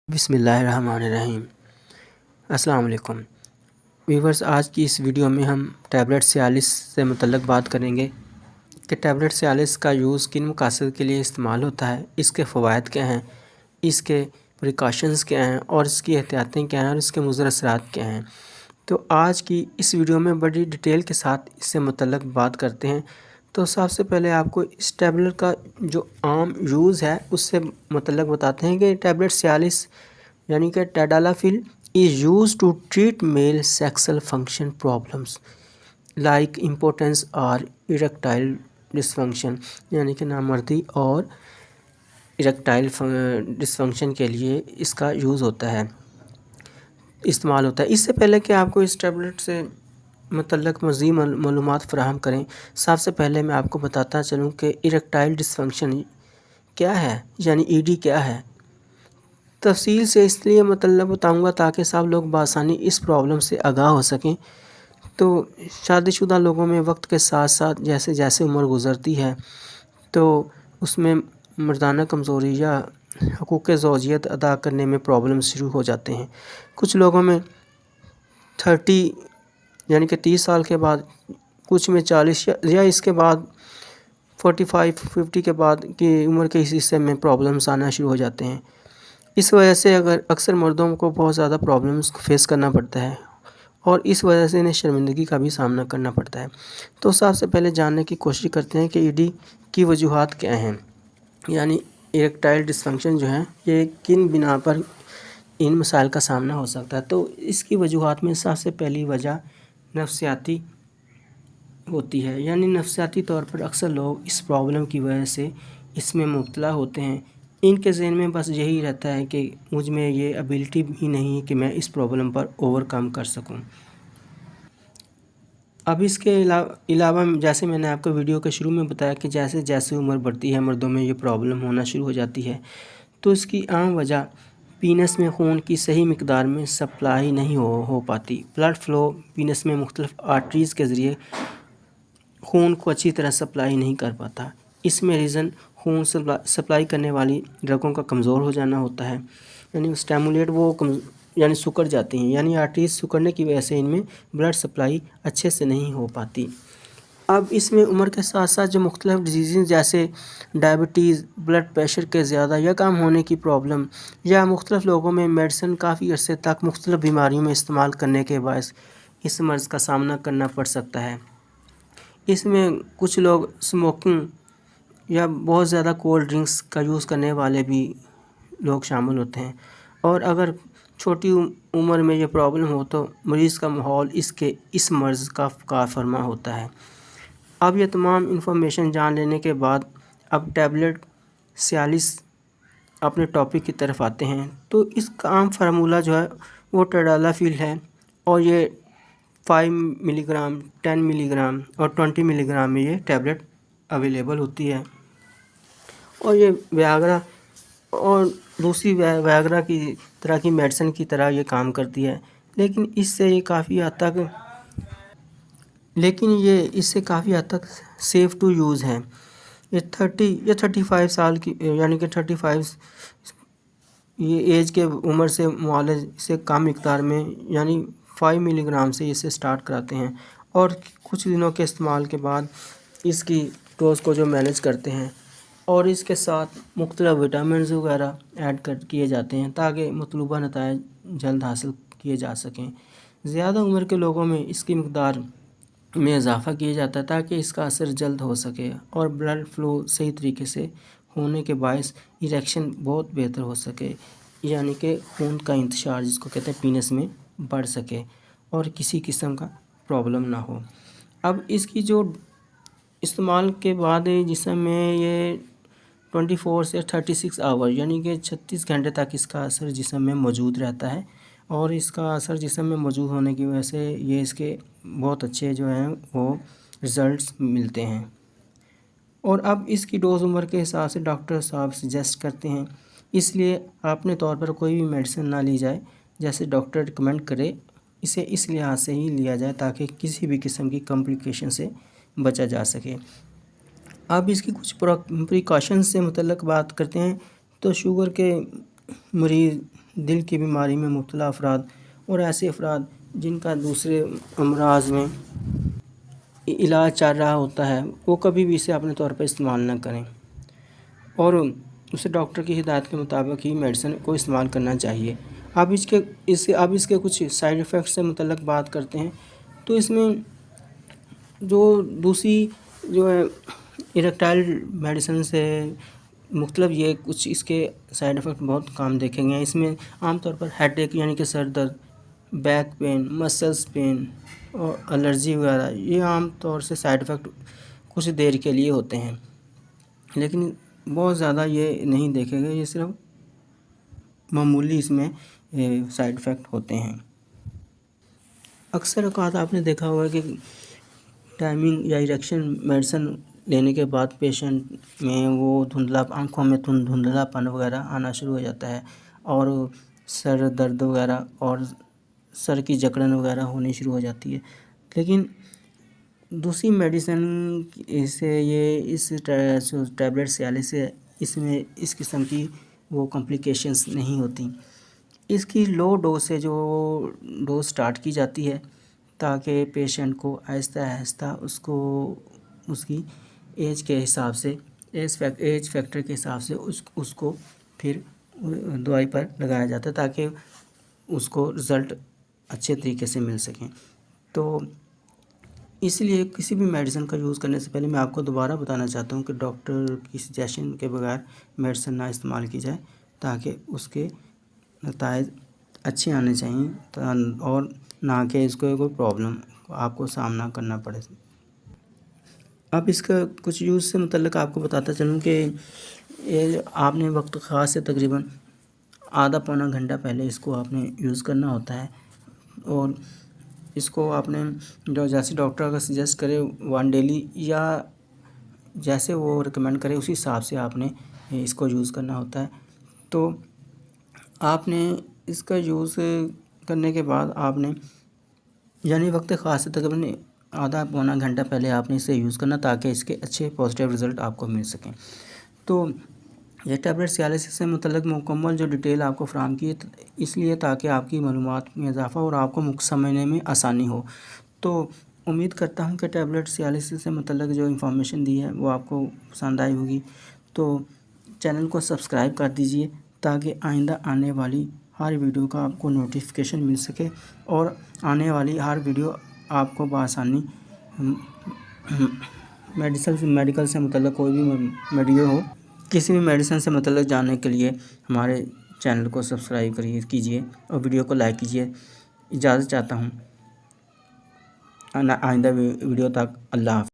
बिस्मिल्लाहिर्रहमानिर्रहीम। अस्सलाम वालेकुम व्यूवर्स, आज की इस वीडियो में हम टैबलेट सियालिस से मुतल्लक़ बात करेंगे कि टैबलेट सियालिस का यूज़ किन मक़ासद के लिए इस्तेमाल होता है, इसके फ़वाइद क्या हैं, इसके प्रिकॉशंस क्या हैं और इसकी एहतियातें क्या हैं और इसके मुज़र असरात क्या हैं। तो आज की इस वीडियो में बड़ी डिटेल के साथ इससे मुतल्लक़ बात करते हैं। तो सबसे पहले आपको इस टैबलेट का जो आम यूज़ है उससे मुतल्लक़ बताते हैं कि टैबलेट सियालिस यानी कि tadalafil is use to treat male sexual function problems like importance और इरेक्टाइल डिसफंक्शन, यानी कि नामर्दी और इरेक्टाइल डिसफंक्शन के लिए इसका यूज़ होता है, इस्तेमाल होता है। इससे पहले कि आपको इस टैबलेट से मुतल्लक़ मज़ीद मालूमात फ़राहम करें, सबसे पहले मैं आपको बताता चलूँ कि इरेक्टाइल डिसफंक्शन क्या है, यानी ईडी क्या है। तफसील से इसलिए मतलब बताऊंगा ताकि सब लोग बआसानी इस प्रॉब्लम से आगाह हो सकें। तो शादीशुदा लोगों में वक्त के साथ साथ जैसे जैसे उम्र गुज़रती है तो उसमें मर्दाना कमज़ोरी या हकूक़ ज़ौजियत अदा करने में प्रॉब्लम शुरू हो जाते हैं। कुछ लोगों में 30 यानी कि 30 साल के बाद, कुछ में 40 या इसके बाद 45-50 के बाद की उम्र के इस हिस्से में प्रॉब्लम्स आना शुरू हो जाते हैं। इस वजह से अक्सर मर्दों को बहुत ज़्यादा प्रॉब्लम्स फेस करना पड़ता है और इस वजह से इन्हें शर्मिंदगी का भी सामना करना पड़ता है। तो सबसे पहले जानने की कोशिश करते हैं कि ईडी की वजूहात क्या हैं, यानी इरेक्टाइल डिसफंक्शन जो है ये किन बिना पर इन मसाइल का सामना हो सकता है। तो इसकी वजूहात में सबसे पहली वजह नफ्सियाती होती है, यानी नफ्सियाती तौर पर अक्सर लोग इस प्रॉब्लम की वजह से इसमें मुब्तला होते हैं। इनके ज़हन में बस यही रहता है कि मुझ में ये एबिलिटी ही नहीं है कि मैं इस प्रॉब्लम पर ओवरकम कर सकूं। अब इसके अलावा जैसे मैंने आपको वीडियो के शुरू में बताया कि जैसे जैसे उम्र बढ़ती है मर्दों में ये प्रॉब्लम होना शुरू हो जाती है। तो इसकी आम वजह पीनस में खून की सही मिकदार में सप्लाई नहीं हो पाती। ब्लड फ़्लो पीनस में मुख्तलिफ आर्टरीज़ के ज़रिए खून को अच्छी तरह सप्लाई नहीं कर पाता। इसमें रीज़न खून सप्लाई करने वाली ड्रगों का कमज़ोर हो जाना होता है, यानी स्टिमुलेट यानी सिकुड़ जाती हैं, यानी आर्टरीज सिकुड़ने की वजह से इनमें ब्लड सप्लाई अच्छे से नहीं हो पाती। अब इसमें उम्र के साथ साथ जो मुख्तलिफ डिजीज़ जैसे डायबिटीज़, ब्लड प्रेशर के ज़्यादा या कम होने की प्रॉब्लम, या मुख्तलिफ लोगों में मेडिसिन काफ़ी अरसे तक मुख्तलिफ बीमारियों में इस्तेमाल करने के बायस इस मर्ज़ का सामना करना पड़ सकता है। इसमें कुछ लोग स्मोकिंग या बहुत ज़्यादा कोल्ड ड्रिंक्स का यूज़ करने वाले भी लोग शामिल होते हैं, और अगर छोटी उम्र में ये प्रॉब्लम हो तो मरीज़ का माहौल इस मर्ज़ का कारफरमा होता है। अब ये तमाम इन्फॉर्मेशन जान लेने के बाद अब टैबलेट सियालिस अपने टॉपिक की तरफ आते हैं। तो इसका आम फार्मूला जो है वो टैडालाफिल है, और ये 5 मिलीग्राम, 10 मिलीग्राम और 20 मिलीग्राम में ये टैबलेट अवेलेबल होती है। और ये वियाग्रा और दूसरी वियाग्रा की तरह की मेडिसिन की तरह ये काम करती है, लेकिन इससे काफ़ी हद तक सेफ़ टू यूज़ है। ये 30 या 35 साल की, यानी कि 35 ये एज के उम्र से मुआलज से कम मिकदार में, यानी 5 मिलीग्राम से इसे स्टार्ट कराते हैं, और कुछ दिनों के इस्तेमाल के बाद इसकी डोज को जो मैनेज करते हैं, और इसके साथ मुख्तलिफ विटामिन्स वगैरह ऐड किए जाते हैं ताकि मतलूबा नताइज जल्द हासिल किए जा सकें। ज़्यादा उम्र के लोगों में इसकी मिकदार में इजाफ़ा किया जाता है ताकि इसका असर जल्द हो सके और ब्लड फ़्लो सही तरीके से होने के बायस इरेक्शन बहुत बेहतर हो सके, यानी कि खून का इंतशार जिसको कहते हैं पीनस में बढ़ सके और किसी किस्म का प्रॉब्लम ना हो। अब इसकी जो इस्तेमाल के बाद जिसम में ये 24 से 36 आवर यानी कि 36 घंटे तक इसका असर जिस्म में मौजूद रहता है, और इसका असर जिस्म में मौजूद होने की वजह से ये इसके बहुत अच्छे जो हैं वो रिज़ल्ट्स मिलते हैं। और अब इसकी डोज उम्र के हिसाब से डॉक्टर साहब सजेस्ट करते हैं, इसलिए अपने तौर पर कोई भी मेडिसिन ना ली जाए जैसे डॉक्टर रिकमेंड करे, इसे इस लिहाज से ही लिया जाए ताकि किसी भी किस्म की कॉम्प्लिकेशन से बचा जा सके। अब इसकी कुछ प्रिकॉशंस से मुतल्लक़ बात करते हैं। तो शुगर के मरीज़ دل کی بیماری میں مبتلا افراد اور ایسے افراد جن کا دوسرے امراض میں علاج چل رہا ہوتا ہے وہ کبھی بھی اسے اپنے طور پر استعمال نہ کریں، اور اسے ڈاکٹر کی ہدایت کے مطابق ہی میڈیسن کو استعمال کرنا چاہیے۔ اب اس کے کچھ سائیڈ ایفیکٹس سے متعلق بات کرتے ہیں۔ تو اس میں جو دوسری جو ہے اریکٹائل میڈیسن سے مختلف یہ کچھ اس کے سائیڈ ایفیکٹ بہت کام دیکھیں گے۔ اس میں عام طور پر ہیڈ ایک یعنی کہ سر درد، بیک پین، مسلس پین اور الرجی وغیرہ یہ عام طور سے سائیڈ ایفیکٹ کچھ دیر کے لیے ہوتے ہیں، لیکن بہت زیادہ یہ نہیں دیکھے گئے، یہ صرف معمولی اس میں سائیڈ ایفیکٹ ہوتے ہیں۔ اکثر اوقات آپ نے دیکھا ہوگا کہ ٹائمنگ یا اریکشن میڈیسن لینے کے بعد پیشنٹ میں وہ آنکھوں میں دھندلا پن وغیرہ آنا شروع ہو جاتا ہے، اور سر درد وغیرہ اور سر کی جکڑن وغیرہ ہونی شروع ہو جاتی ہے۔ لیکن دوسری میڈیسن سے اس ٹیبلٹ سیالس سے اس میں اس قسم کی وہ کمپلیکیشنز نہیں ہوتی۔ اس کی لو ڈوز سے جو ڈوز سٹارٹ کی جاتی ہے تاکہ پیشنٹ کو آہستہ آہستہ اس کی ایج کے حساب سے ایج فیکٹر کے حساب سے اس کو پھر دوائی پر لگایا جاتا ہے تاکہ اس کو رزلٹ اچھے طریقے سے مل سکیں۔ تو اس لیے کسی بھی میڈیسن کا یوز کرنے سے پہلے میں آپ کو دوبارہ بتانا چاہتا ہوں کہ ڈاکٹر کی سجیشن کے بغیر میڈیسن نہ استعمال کی جائے تاکہ اس کے نتائج اچھے آنے چاہیے اور نہ کہ اس کو کوئی پرابلم آپ کو سامنا کرنا پڑے۔ اب اس کا کچھ یوز سے متعلق آپ کو بتاتا چلوں کہ آپ نے وقت خاص سے تقریباً آدھا پونا گھنٹہ پہلے اس کو آپ نے یوز کرنا ہوتا ہے، اور اس کو آپ نے جیسے ڈاکٹر اگر سجیسٹ کرے 1 ڈیلی یا جیسے وہ ریکمینڈ کرے اسی حساب سے آپ نے اس کو یوز کرنا ہوتا ہے۔ تو آپ نے اس کا یوز کرنے کے بعد آپ نے یعنی وقت خاص سے تقریباً آدھا پونا گھنٹہ پہلے آپ نے اسے یوز کرنا تاکہ اس کے اچھے پازیٹیو رزلٹ آپ کو مل سکیں۔ تو یہ ٹیبلٹ سیالس سے متعلق مکمل جو ڈیٹیل آپ کو فراہم کی ہے اس لیے تاکہ آپ کی معلومات میں اضافہ اور آپ کو سمجھنے میں آسانی ہو۔ تو امید کرتا ہوں کہ ٹیبلٹ سیالس سے متعلق جو انفارمیشن دی ہے وہ آپ کو پسند آئی ہوگی۔ تو چینل کو سبسکرائب کر دیجئے تاکہ آئندہ آنے والی ہر ویڈیو کا آپ کو نوٹیفیکیشن مل سکے، اور آنے والی ہر ویڈیو آپ کو بآسانی میڈیکل سے متعلق کوئی بھی ویڈیو ہو، کسی بھی میڈیسن سے متعلق جاننے کے لیے ہمارے چینل کو سبسکرائب کیجئے اور ویڈیو کو لائک کیجئے۔ اجازت چاہتا ہوں، آئندہ ویڈیو تک اللہ حافظ۔